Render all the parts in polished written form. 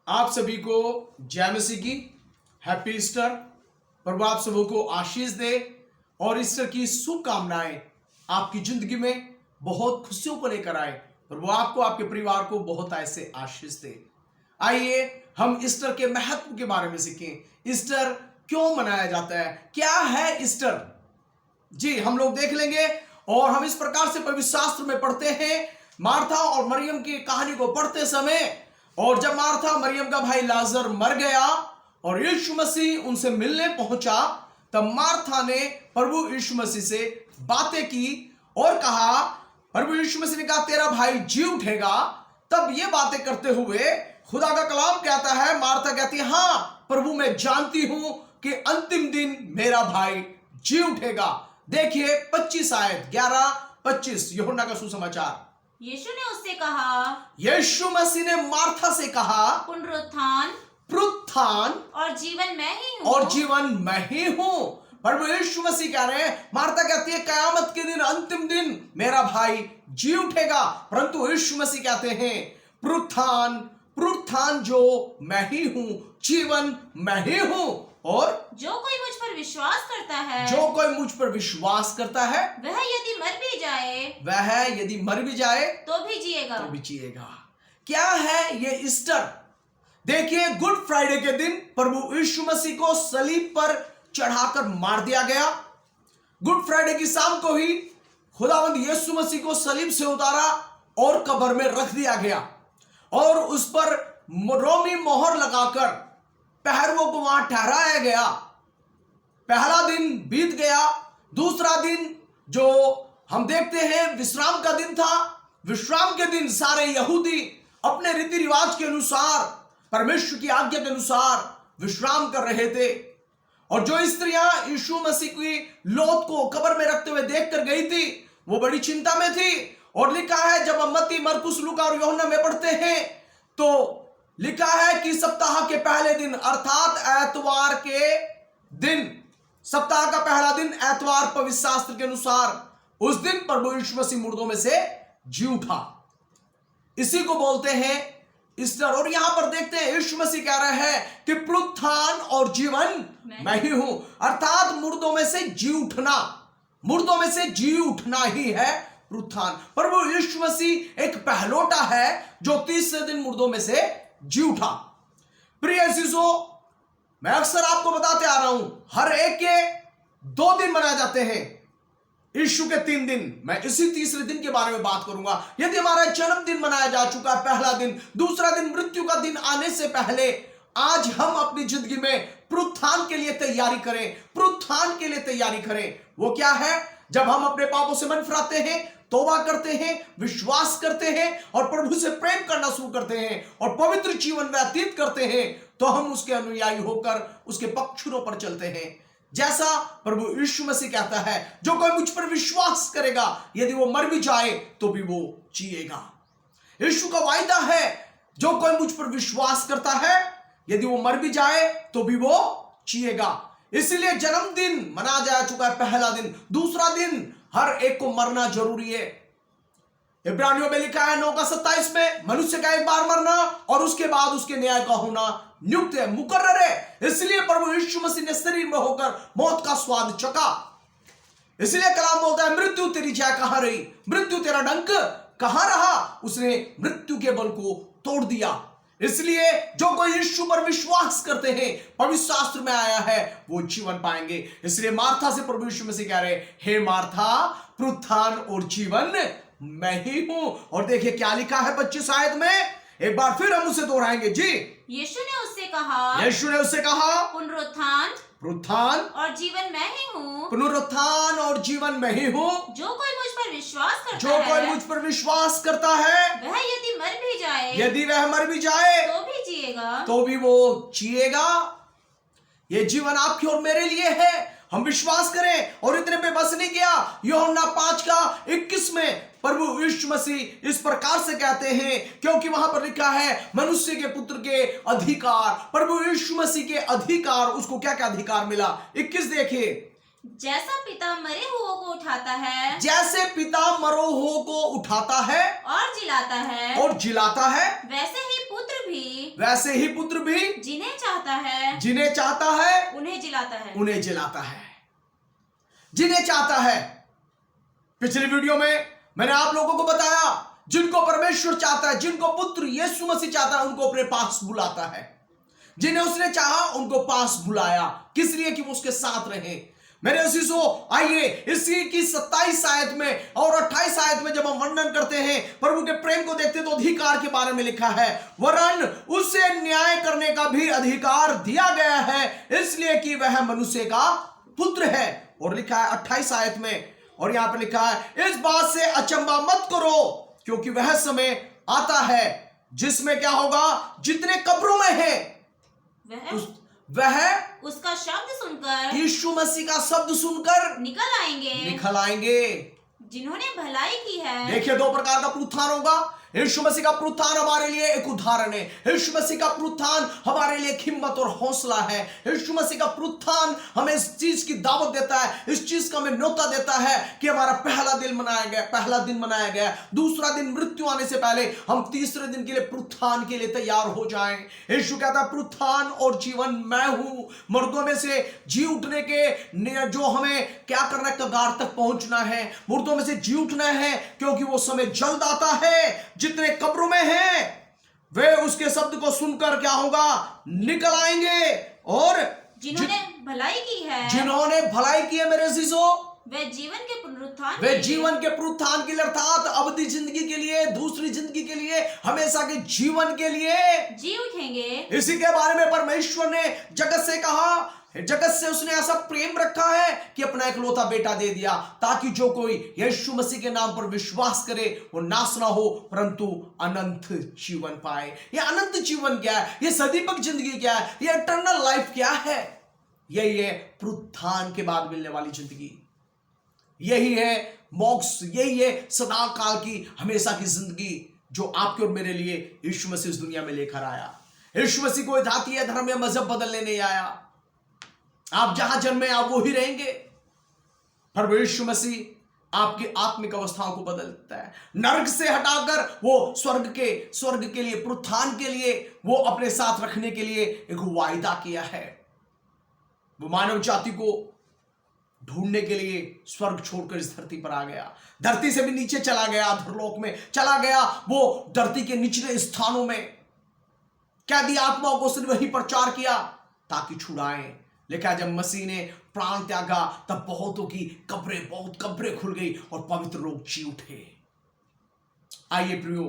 आप सभी को जय मसीह की हैप्पी ईस्टर। प्रभु आप सबों को आशीष दे और ईस्टर की शुभकामनाएं आपकी जिंदगी में बहुत खुशियों को लेकर आए। प्रभु आपको आपके परिवार को बहुत ऐसे आशीष दे। आइए हम ईस्टर के महत्व के बारे में सीखें। ईस्टर क्यों मनाया जाता है, क्या है ईस्टर, जी हम लोग देख लेंगे। और हम इस प्रकार से पवित्र शास्त्र में पढ़ते हैं, मार्था और मरियम की कहानी को पढ़ते समय, और जब मार्था मरियम का भाई लाजर मर गया और यीशु मसीह उनसे मिलने पहुंचा, तब मार्था ने प्रभु यीशु मसीह से बातें की और कहा, प्रभु यीशु मसीह ने कहा तेरा भाई जी उठेगा। तब ये बातें करते हुए खुदा का कलाम कहता है, मार्था कहती है हाँ प्रभु मैं जानती हूं कि अंतिम दिन मेरा भाई जी उठेगा। देखिए 25 आयत 11-25 यूहन्ना का सुसमाचार। यीशु ने उससे कहा, यीशु मसीह ने मार्था से कहा, पुनरुत्थान और जीवन मैं ही हूँ। और जीवन मैं ही हूँ। प्रभु यीशु मसीह कह रहे हैं, मार्था कहती है कयामत के दिन अंतिम दिन मेरा भाई जी उठेगा, परंतु यीशु मसीह कहते हैं पुनरुत्थान जो मैं ही हूँ, जीवन मैं ही हूँ। और जो कोई मुझ पर विश्वास करता है, वह यदि मर भी जाए तो भी जिएगा। क्या है ये ईस्टर? देखिए गुड फ्राइडे के दिन प्रभु यीशु मसीह को सलीब पर चढ़ाकर मार दिया गया। गुड फ्राइडे की शाम को ही खुदावंद यीशु मसीह को सलीब से उतारा और कब्र में रख दिया गया और उस पर रोमी मोहर लगाकर पहरुओं को वहां ठहराया गया। पहला दिन बीत गया, दूसरा दिन जो हम देखते हैं विश्राम का दिन था। विश्राम के दिन सारे यहूदी अपने रीति रिवाज के अनुसार, परमेश्वर की आज्ञा के अनुसार विश्राम कर रहे थे। और जो स्त्रियां यीशु मसीह की लौट को कब्र में रखते हुए देखकर गई थी, वो बड़ी चिंता में थी। और लिखा है, जब हम मत्ती, मरकुस, लूका और यूहन्ना में पढ़ते हैं तो लिखा है कि सप्ताह के पहले दिन अर्थात एतवार के दिन, सप्ताह का पहला दिन एतवार पवित्र शास्त्र के अनुसार उस दिन प्रभु यीशु मसीह मुर्दों में से जी उठा। इसी को बोलते हैं ईस्टर। और यहां पर देखते हैं यीशु मसीह कह रहा है कि पुनरुत्थान और जीवन मैं ही हूं, अर्थात मुर्दों में से जी उठना ही है पुनरुत्थान। प्रभु यीशु मसीह एक पहलोटा है जो तीसरे दिन मुर्दों में से जी उठा। प्रिय अजीजों, मैं अक्सर आपको बताते आ रहा हूं, हर एक के 2 दिन मनाए जाते हैं, यीशु के 3 दिन। मैं इसी तीसरे दिन के बारे में बात करूंगा। यदि हमारा जन्मदिन मनाया जा चुका है पहला दिन, दूसरा दिन मृत्यु का दिन आने से पहले आज हम अपनी जिंदगी में पुनरुत्थान के लिए तैयारी करें। वो क्या है? जब हम अपने पापों से मन फिराते हैं, तौबा करते हैं, विश्वास करते हैं और प्रभु से प्रेम करना शुरू करते हैं और पवित्र जीवन व्यतीत करते हैं, तो हम उसके अनुयायी होकर उसके पक्षुरों पर चलते हैं। जैसा प्रभु यीशु मसीह कहता है, जो कोई मुझ पर विश्वास करेगा, यदि वो मर भी जाए तो भी वो जिएगा। यीशु का वायदा है, जो कोई मुझ पर विश्वास करता है, यदि वो मर भी जाए तो भी वो जिएगा। इसलिए जन्मदिन मनाया जा चुका है पहला दिन, दूसरा दिन हर एक को मरना जरूरी है। इब्रानियों में लिखा है 9:27 में, मनुष्य का एक बार मरना और उसके बाद उसके न्याय का होना नियुक्त है, मुकर्रर है। इसलिए प्रभु यीशु मसीह ने शरीर में होकर मौत का स्वाद चखा। इसलिए कलाम बोलता है, मृत्यु तेरी जय कहां रही, मृत्यु तेरा डंक कहां रहा। उसने मृत्यु के बल को तोड़ दिया। इसलिए जो कोई यीशु पर विश्वास करते हैं, पवित्र शास्त्र में आया है, वो जीवन पाएंगे। इसलिए मार्था से प्रभु यीशु मसीह कह रहे, हे मार्था, पुनरुत्थान और जीवन मैं ही हूं। और देखिए क्या लिखा है 25 आयत में, एक बार फिर हम उसे दोहराएंगे जी। यीशु ने उससे कहा, पुनरुत्थान और जीवन मैं ही हूँ। पुनरुत्थान और जीवन मैं ही हूँ। जो कोई मुझ पर विश्वास करता है, वह यदि वह मर भी जाए तो भी वो जिएगा। ये जीवन आपकी और मेरे लिए है, हम विश्वास करें। और इतने पे बस नहीं किया, यूहन्ना 5:21 में प्रभु यीशु मसीह इस प्रकार से कहते हैं, क्योंकि वहां पर लिखा है मनुष्य के पुत्र के अधिकार, प्रभु यीशु मसीह के अधिकार, उसको क्या क्या अधिकार मिला। 21 देखिए, जैसा पिता मरे हुओं को उठाता है, जैसे पिता मरोहों को उठाता है और जिलाता है, वैसे ही वैसे ही पुत्र भी जिन्हें चाहता है जिन्हें चाहता है उन्हें जिलाता है। उन्हें जिलाता है। जिन्हें चाहता है। पिछली वीडियो में मैंने आप लोगों को बताया, जिनको परमेश्वर चाहता है, जिनको पुत्र यीशु मसीह चाहता है, उनको अपने पास बुलाता है। जिन्हें उसने चाहा उनको पास बुलाया, किस लिए? कि वो उसके साथ रहे। मेरे अजीजों, आइए इसी की 27 आयत में और 28 आयत में जब हम वर्णन करते हैं, प्रभु के प्रेम को देखते हैं, तो अधिकार के बारे में लिखा है, वरन उसे न्याय करने का भी अधिकार दिया गया है, इसलिए कि वह मनुष्य का पुत्र है। और लिखा है 28 आयत में, और यहां पर लिखा है, इस बात से अचंभा मत करो, क्योंकि वह समय आता है जिसमें क्या होगा, जितने कब्रों में है वह उसका शब्द सुनकर, यीशु मसीह का शब्द सुनकर निकल आएंगे। जिन्होंने भलाई की है। देखिए, दो प्रकार का पुनरुत्थान होगा। यीशु मसीह का पुनरुत्थान हमारे लिए एक उदाहरण है। यीशु मसीह का पुनरुत्थान हमारे लिए हिम्मत और हौसला है। यीशु मसीह का पुनरुत्थान हमें इस चीज की दावत देता है, इस चीज का हमें न्योता देता है कि हमारा पहला दिन मनाया गया, दूसरा दिन मृत्यु आने से पहले हम तीसरे दिन के लिए पुनरुत्थान के लिए तैयार हो जाएं। यीशु कहता है, पुनरुत्थान और जीवन मैं हूं। मुर्दों में से जी उठने के जो हमें क्या करना है, कगार तक पहुंचना है, मुर्दों में से जी उठना है, क्योंकि वो समय जल्द आता है। जितने कब्रों में हैं वे उसके शब्द को सुनकर क्या होगा, निकल आएंगे। और जिन्होंने भलाई की है, जिन्होंने भलाई की है मेरे अजीजों, वे जीवन के पुनरुत्थान के लिए, अर्थात अवधि जिंदगी के लिए, दूसरी जिंदगी के लिए, हमेशा के जीवन के लिए जी उठेंगे। इसी के बारे में परमेश्वर ने जगत से कहा, जगत से उसने ऐसा प्रेम रखा है कि अपना इकलौता बेटा दे दिया, ताकि जो कोई यीशु मसीह के नाम पर विश्वास करे वो नाश ना हो, परंतु अनंत जीवन पाए। ये अनंत जीवन क्या है? ये सदीपक जिंदगी क्या है? ये इटर्नल लाइफ क्या है? यही है पुनरुत्थान के बाद मिलने वाली जिंदगी, यही है मोक्ष, यही है सदा काल की, हमेशा की जिंदगी जो आपके और मेरे लिए यीशु मसीह इस दुनिया में लेकर आया। यीशु मसीह कोई जातीय धर्म या मजहब बदलने नहीं आया। आप जहां जन्मे आप वो ही रहेंगे, पर यीशु मसीह आपकी आत्मिक अवस्थाओं को बदल देता है। नरक से हटाकर वो स्वर्ग के लिए, पुनरुत्थान के लिए, वो अपने साथ रखने के लिए एक वायदा किया है। वो मानव जाति को ढूंढने के लिए स्वर्ग छोड़कर इस धरती पर आ गया, धरती से भी नीचे चला गया, अधरलोक में चला गया। वो धरती के निचले स्थानों में कैदी आत्माओं को उसने वहीं प्रचार किया ताकि छुड़ाएं। लिखा जब मसीह ने प्राण त्यागा तब बहुत कब्रें खुल गई और पवित्र लोग जी उठे। आइए प्रियो,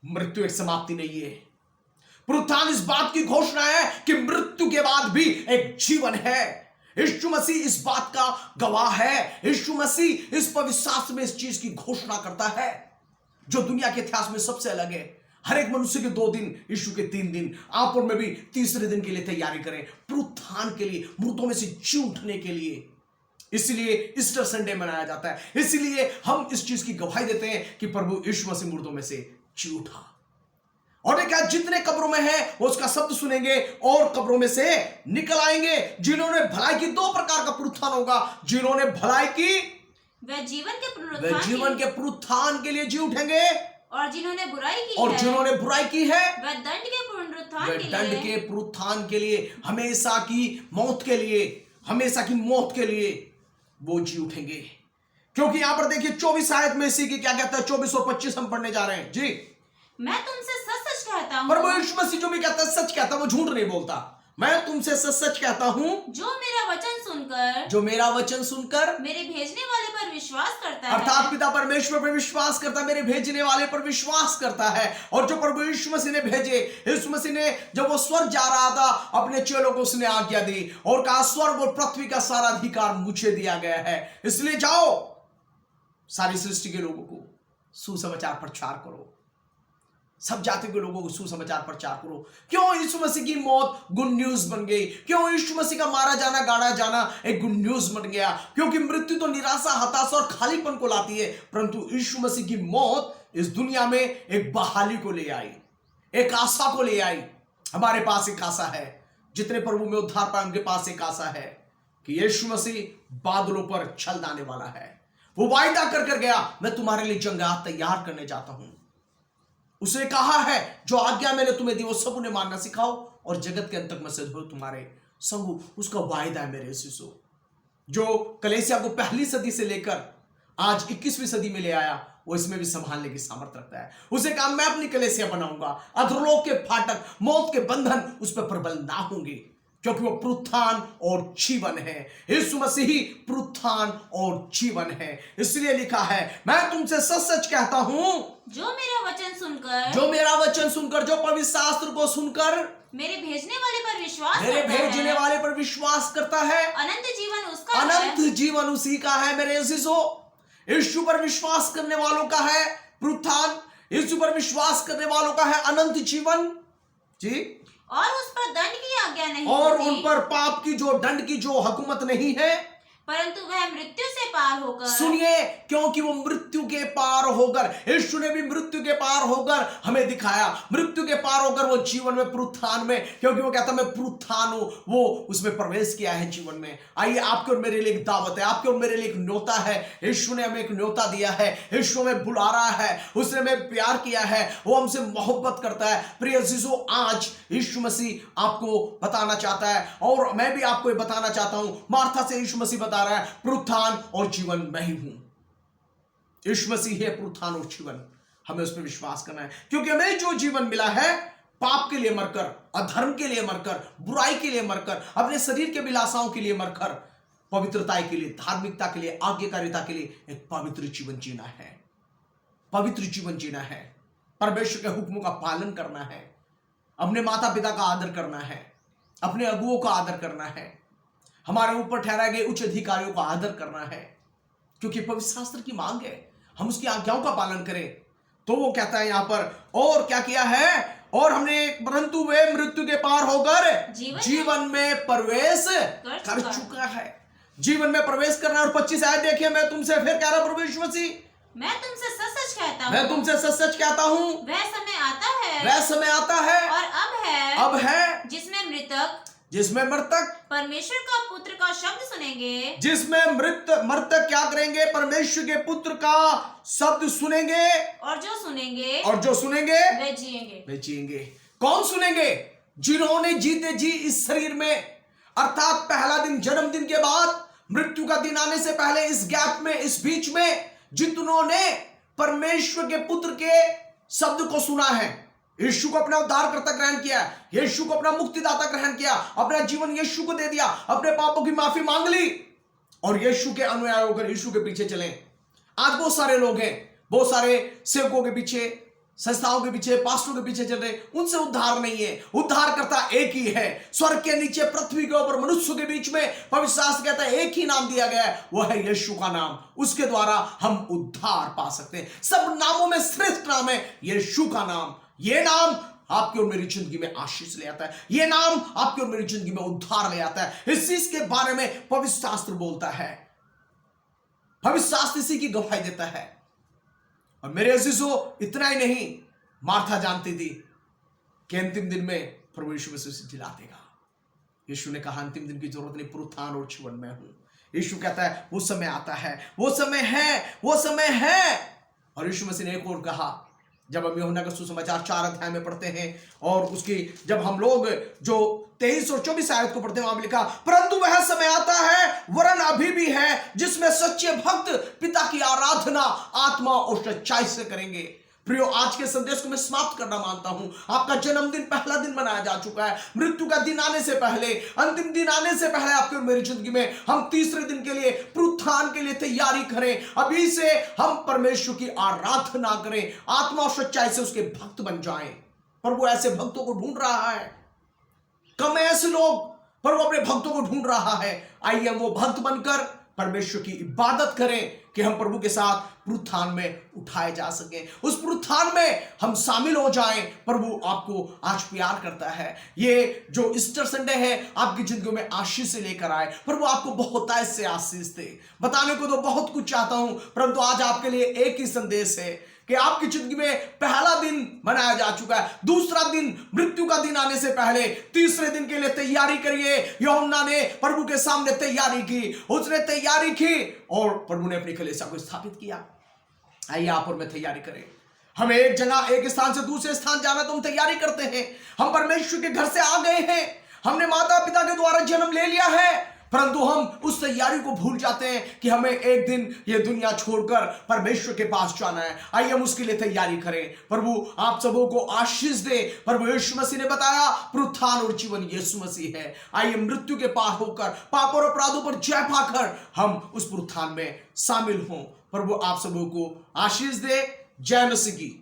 मृत्यु एक समाप्ति नहीं है। पुनरुत्थान इस बात की घोषणा है कि मृत्यु के बाद भी एक जीवन है। यीशु मसीह इस बात का गवाह है। यीशु मसीह इस पवित्र शास्त्र में इस चीज की घोषणा करता है जो दुनिया के इतिहास में सबसे अलग है। हर एक मनुष्य के 2 दिन, यीशु के 3 दिन, आप और मैं भी तीसरे दिन के लिए तैयारी करें, पुनरुत्थान के लिए, मृतों में से जी उठने के लिए। इसलिए ईस्टर संडे मनाया जाता है। इसलिए हम इस चीज की गवाही देते हैं कि प्रभु यीशु मसीह मृतों में से जी उठा। और देखा, जितने कब्रों में है वो उसका शब्द सुनेंगे और कब्रों में से निकल आएंगे। जिन्होंने भलाई की, 2 प्रकार का पुनरुत्थान होगा। जिन्होंने भलाई की वे जीवन के पुनरुत्थान के लिए जी उठेंगे, और जिन्होंने बुराई की है वह दंड के पुनरुत्थान के लिए, हमेशा की मौत के लिए वो जी उठेंगे। क्योंकि यहां पर देखिए 24 आयत में इसी की क्या कहता है, 24 और 25 हम पढ़ने जा रहे हैं जी। मैं तुमसे सच सच कहता हूं, प्रभु यीशु मसीह जो भी कहता है सच कहता है, वो झूठ नहीं बोलता। मैं तुमसे सच सच कहता हूं, जो मेरा वचन सुनकर मेरे भेजने वाले पर विश्वास करता है, अर्थात पिता परमेश्वर पर विश्वास करता है, मेरे भेजने वाले पर विश्वास करता है। और जो प्रभु यीशु मसीह ने भेजे, यीशु मसीह ने जब वो स्वर्ग जा रहा था, अपने चेलों को उसने आज्ञा दी और कहा, स्वर्ग और पृथ्वी का सारा अधिकार मुझे दिया गया है, इसलिए जाओ सारी सृष्टि के लोगों को सुसमाचार प्रचार करो, सब जाति के लोगों को सुसमाचार प्रचार करो। क्यों यीशु मसीह की मौत गुड न्यूज बन गई? क्यों यीशु मसीह का मारा जाना, गाड़ा जाना एक गुड न्यूज बन गया? क्योंकि मृत्यु तो निराशा, हताशा और खालीपन को लाती है, परंतु यीशु मसीह की मौत इस दुनिया में एक बहाली को ले आई, एक आशा को ले आई। हमारे पास एक आशा है, जितने प्रभु में उद्धार पाए उनके पास एक आशा है कि यीशु मसीह बादलों पर छल आने वाला है। वो वायदा कर गया, मैं तुम्हारे लिए जंगलात तैयार करने जाता हूं। उसने कहा है जो आज्ञा मैंने तुम्हें दी वो सब उन्हें मानना सिखाओ और जगत के अंत तक मैं सदैव तुम्हारे संग हूं। उसका वायदा है मेरे शिशु, जो कलीसिया को पहली सदी से लेकर आज 21वीं सदी में ले आया, वो इसमें भी संभालने की सामर्थ्य रखता है। उसे कहा मैं अपनी कलीसिया बनाऊंगा, अधोलोक के फाटक, मौत के बंधन उस पर प्रबल ना होंगे, क्योंकि वो पुनरुत्थान और जीवन है। यीशु मसीह ही पुनरुत्थान और जीवन है। इसलिए लिखा है मैं तुमसे सच सच कहता हूं, जो मेरा वचन सुनकर, जो मेरा वचन सुनकर, जो पवित्र शास्त्र को सुनकर मेरे भेजने वाले पर विश्वास मेरे करता भेजने है, वाले पर विश्वास करता है, अनंत जीवन उसका अनंत है। जीवन उसी का है। मेरे यीशु, यीशु पर विश्वास करने वालों का है पुनरुत्थान, यीशु पर विश्वास करने वालों का है अनंत जीवन जी। और उस पर दंड की आज्ञा नहीं और होती, उन पर पाप की जो दंड की जो हुकूमत नहीं है, परंतु वह मृत्यु से पार होकर, सुनिए, क्योंकि वो मृत्यु के पार होकर, यीशु ने भी मृत्यु के पार होकर हमें दिखाया, मृत्यु के पार होकर वो जीवन में पुनरुत्थान में, क्योंकि वो कहता मैं पुनरुत्थान हूं, वो उसमें प्रवेश किया है जीवन में। आइए, आपके और मेरे लिए एक दावत है, आपके और मेरे लिए एक न्योता है। यीशु ने हमें एक न्योता दिया है, यीशु हमें बुला रहा है, उसने हमें प्यार किया है, वो हमसे मोहब्बत करता है। प्रिय यीशु, आज यीशु मसीह आपको बताना चाहता है और मैं भी आपको ये बताना चाहता हूं। मार्था से यीशु मसीह बता रहा है पुनरुत्थान और जीवन मैं ही हूं। यीशु मसीह है पुनरुत्थान और जीवन, हमें उस पर विश्वास करना है, क्योंकि हमें जो जीवन मिला है पाप के लिए मरकर, अधर्म के लिए मरकर, बुराई के लिए मरकर, अपने शरीर के विलासाओं के लिए मरकर, पवित्रता के लिए, धार्मिकता के लिए, आज्ञाकारिता के लिए एक पवित्र जीवन जीना है, पवित्र जीवन जीना है, परमेश्वर के हुक्मों का पालन करना है, अपने माता पिता का आदर करना है, अपने अगुओं का आदर करना है, हमारे ऊपर ठहराए गए उच्च अधिकारियों का आदर करना है, क्योंकि पवित्र शास्त्र की मांग है हम उसकी आज्ञाओं का पालन करें। तो वो कहता है यहां पर, और क्या किया है, और हमने परंतु वे मृत्यु के पार होकर जीवन में प्रवेश कर चुका है। जीवन में प्रवेश करना। और 25 आयत देखिए, मैं तुमसे फिर कह रहा प्रभु यीशु मसीह, मैं तुमसे सच सच कहता हूँ, मैं तुमसे सच सच कहता हूं, वह समय आता है, वह समय आता है और अब है, जिसमें मृतक परमेश्वर का पुत्र का शब्द सुनेंगे, जिसमें मृतक क्या करेंगे, परमेश्वर के पुत्र का शब्द सुनेंगे, और जो सुनेंगे वे जिएंगे। कौन सुनेंगे? जिन्होंने जीते जी इस शरीर में, अर्थात पहला दिन, जन्मदिन के बाद, मृत्यु का दिन आने से पहले, इस गैप में, इस बीच में जिन्होंने परमेश्वर के पुत्र के शब्द को सुना है, यीशु को अपना उद्धारकर्ता ग्रहण किया, यीशु को अपना मुक्तिदाता ग्रहण किया, अपना जीवन यीशु को दे दिया, अपने पापों की माफी मांग ली और यीशु के अनुयायी होकर यीशु के पीछे चले। आज बहुत सारे लोग हैं, बहुत सारे सेवकों के पीछे, संस्थाओं के पीछे, पास्टरों के पीछे चल रहे, उनसे उद्धार नहीं है। उद्धारकर्ता एक ही है, स्वर्ग के नीचे, पृथ्वी के ऊपर, मनुष्यों के बीच में। पवित्र शास्त्र कहता है एक ही नाम दिया गया है, वह है यीशु का नाम। उसके द्वारा हम उद्धार पा सकते हैं। सब नामों में श्रेष्ठ नाम है यीशु का नाम। ये नाम आपकी और मेरी जिंदगी में आशीष ले आता है, ये नाम आपकी और मेरी जिंदगी में उद्धार ले आता है। इस चीज के बारे में पवित्र शास्त्र बोलता है, पवित्र शास्त्र इसी की गवाही देता है। और मेरे अजीजों, इतना ही नहीं, मार्था जानती थी कि अंतिम दिन में प्रभु यीशु मसीह उसे जिला देगा। यीशु ने कहा अंतिम दिन की जरूरत नहीं, पुनरुत्थान और जीवन में हूं। यीशु कहता है वो समय आता है, वो समय है, वो समय है। और यीशु मसीह ने एक और कहा, जब हम यूहन्ना का सुसमाचार 4 अध्याय में पढ़ते हैं और उसकी जब हम लोग जो 23 और 24 आयत को पढ़ते हैं, वहां भी लिखा, परंतु वह समय आता है, वरन अभी भी है, जिसमें सच्चे भक्त पिता की आराधना आत्मा और सच्चाई से करेंगे। प्रियो, आज के संदेश को मैं समाप्त करना मानता हूं। आपका जन्मदिन, पहला दिन मनाया जा चुका है। मृत्यु का दिन आने से पहले, अंतिम दिन आने से पहले आपके और मेरी जिंदगी में हम तीसरे दिन के लिए, पुनरुत्थान के लिए तैयारी करें। अभी से हम परमेश्वर की आराधना करें, आत्मा और सच्चाई से उसके भक्त बन जाएं। पर वो ऐसे भक्तों को ढूंढ रहा है, कम है ऐसे लोग, पर वो अपने भक्तों को ढूंढ रहा है। आइए हम वो भक्त बनकर परमेश्वर की इबादत करें कि हम प्रभु के साथ पुनरुत्थान में उठाए जा सके, उस पुनरुत्थान में हम शामिल हो जाएं। प्रभु आपको आज प्यार करता है। ये जो ईस्टर संडे है आपकी जिंदगी में आशीष से लेकर आए। प्रभु आपको बहुत से आशीष दे। बताने को तो बहुत कुछ चाहता हूं, परंतु आज आपके लिए एक ही संदेश है कि आपकी जिंदगी में पहला दिन मनाया जा चुका है, दूसरा दिन मृत्यु का दिन आने से पहले, तीसरे दिन के लिए तैयारी करिए। यूहन्ना ने प्रभु के सामने तैयारी की, उसने तैयारी की और प्रभु ने अपनी कलीसिया को स्थापित किया। आइए आप और मैं तैयारी करें। हमें एक जगह एक स्थान से दूसरे स्थान जाना तो हम तैयारी करते हैं। हम परमेश्वर के घर से आ गए हैं, हमने माता पिता के द्वारा जन्म ले लिया है, परंतु हम उस तैयारी को भूल जाते हैं कि हमें एक दिन ये दुनिया छोड़कर परमेश्वर के पास जाना है। आइए हम उसके लिए तैयारी करें। प्रभु आप सबों को आशीष दे। प्रभु यीशु मसीह ने बताया पुनरुत्थान और जीवन यीशु मसीह है। आइए मृत्यु के पार होकर, पाप और अपराधों पर जय पाकर हम उस पुनरुत्थान में शामिल हों। प्रभु आप सबों को आशीष दे। जय मसीह की।